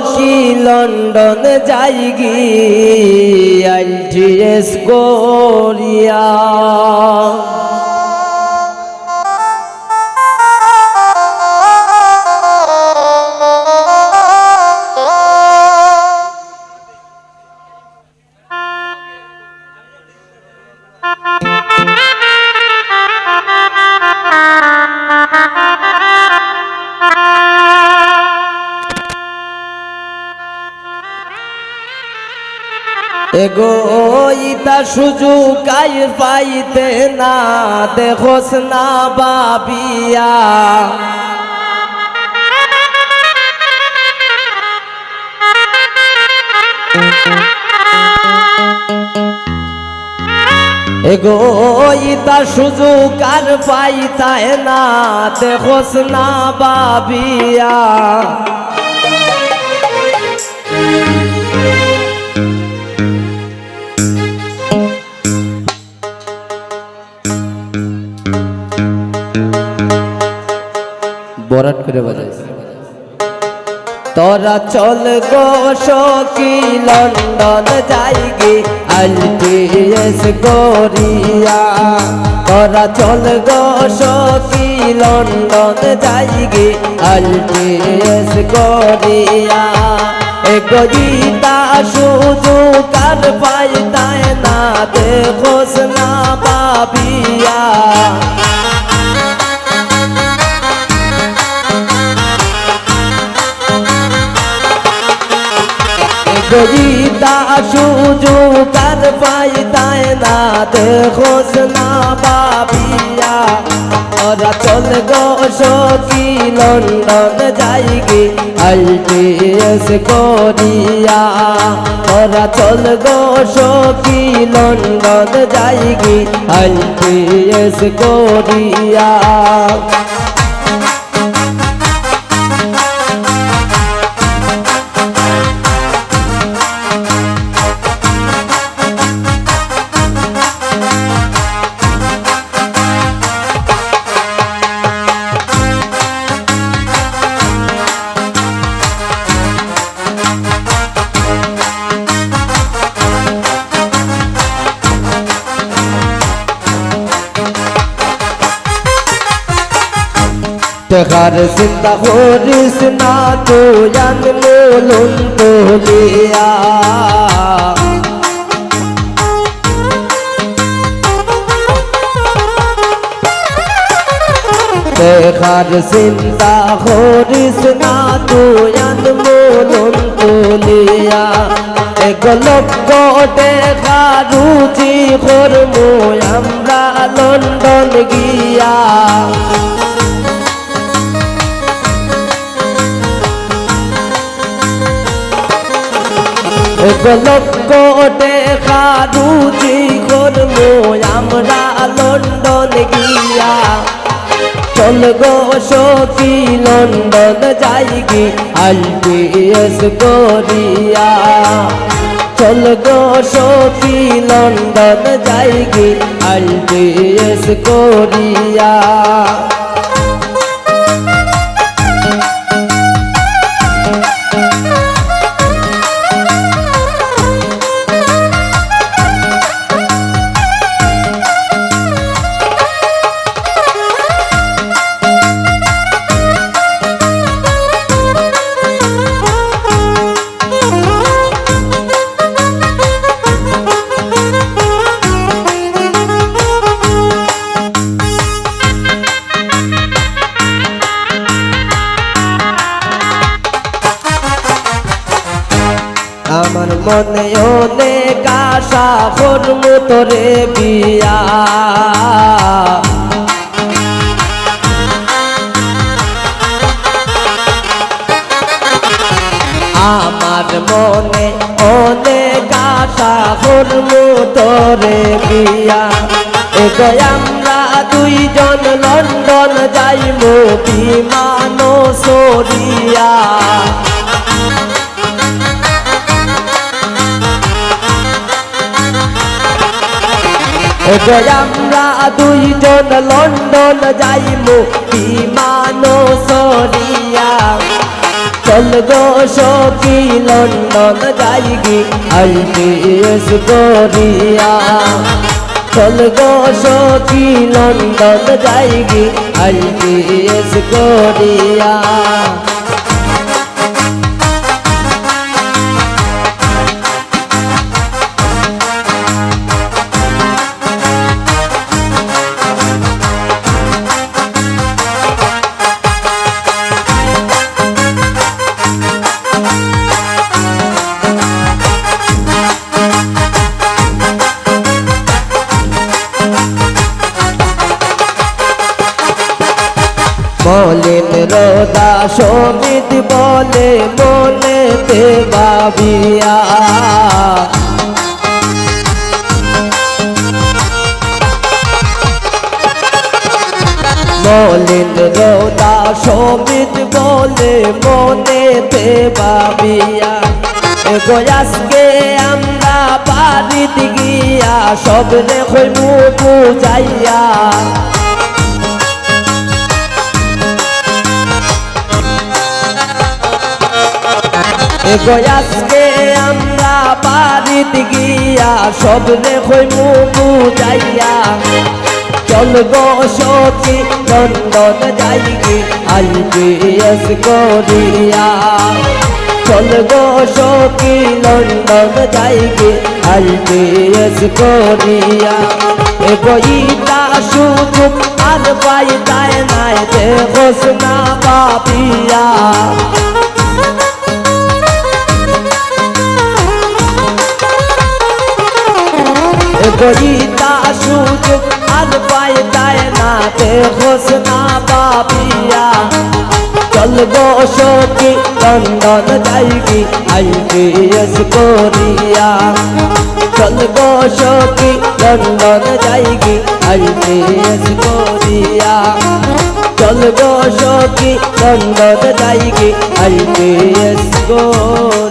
কি London যাইগি ITS Korea এগো ইতা সুযোগ আই পাইতে না দেখোস না বাবিয়া এগো ইতা সুযোগ আর পাইতায় না দেখোস না বাবিয়া বরাট করে বাজাইছে তোরা চল গো সখী লন্ডন যাইগি আইটিএস কোরিয়া তোরা চল গো সখী লন্ডন যাইগি আইটিএস কোরিয়া এগো গীতা সুযোগ আর পাইতায় না দেখোস না বাবিয়া গীতা সুযোগ আর পাইতায় না দেখোস না বাবিয়া ওরা চল গো সখী লন্ডন যাইগি আইটিএস কোরিয়া ওরা চল গো সখী লন্ডন যাইগি আইটিএস কোরিয়া দেখার চিন্তা করিস না তুই আনমোলন তোলিয়া দেখার চিন্তা করিস না তুই আনমোলন তোলিয়া এক লক্ষ দেখা রুচি করমু আমরা লন্ডন গিয়া এক লক্ষ দেখা রুচি করমু আমরা লন্ডন গিয়া চল গো সখী লন্ডন যাইগি আইটিএস কোরিয়া চল গো সখী লন্ডন যাইগি আইটিএস কোরিয়া আমার মনে অনেক আশা করমু তোরে বিয়া আমার মনে অনেক আশা করমু তোরে বিয়া এগো আমরা দুইজন লন্ডন যাইমু বিমান সরিয়া আমরা দুইজন লন্ডন যাইমু বিমান সরিয়া চল গো সখী লন্ডন যাইগি আইটিএস করিয়া চল গো সখী লন্ডন যাইগি আইটিএস করিয়া মলিন রোদা সমিত বলে মনেতে ভাবিয়া মলিন রোদা সমিত বলে মনেতে ভাবিয়া এগো আজকে আমরা বাড়িতে গিয়া সব রেখে মুখ বুঝাইয়া আজকে আমরা বাড়িতে গিয়া সব রেখে মুখ বুঝাইয়া চল গো সখী লন্ডন যাইগি আইটিএস করিয়া চল গো সখী লন্ডন যাইগি আইটিএস করিয়া এগোইটা সুযোগ আর পাই যায় নাই দেখোস না পাপিয়া গরিতা সুযোগ আর পায় যায় না দেখোস না পাপিয়া চল গো সখী লন্ডন যাইগি আইটিএস করিয়া চল গো সখী লন্ডন যাইগি আইটিএস করিয়া চল গো সখী লন্ডন যাইগি আইটিএস করিয়া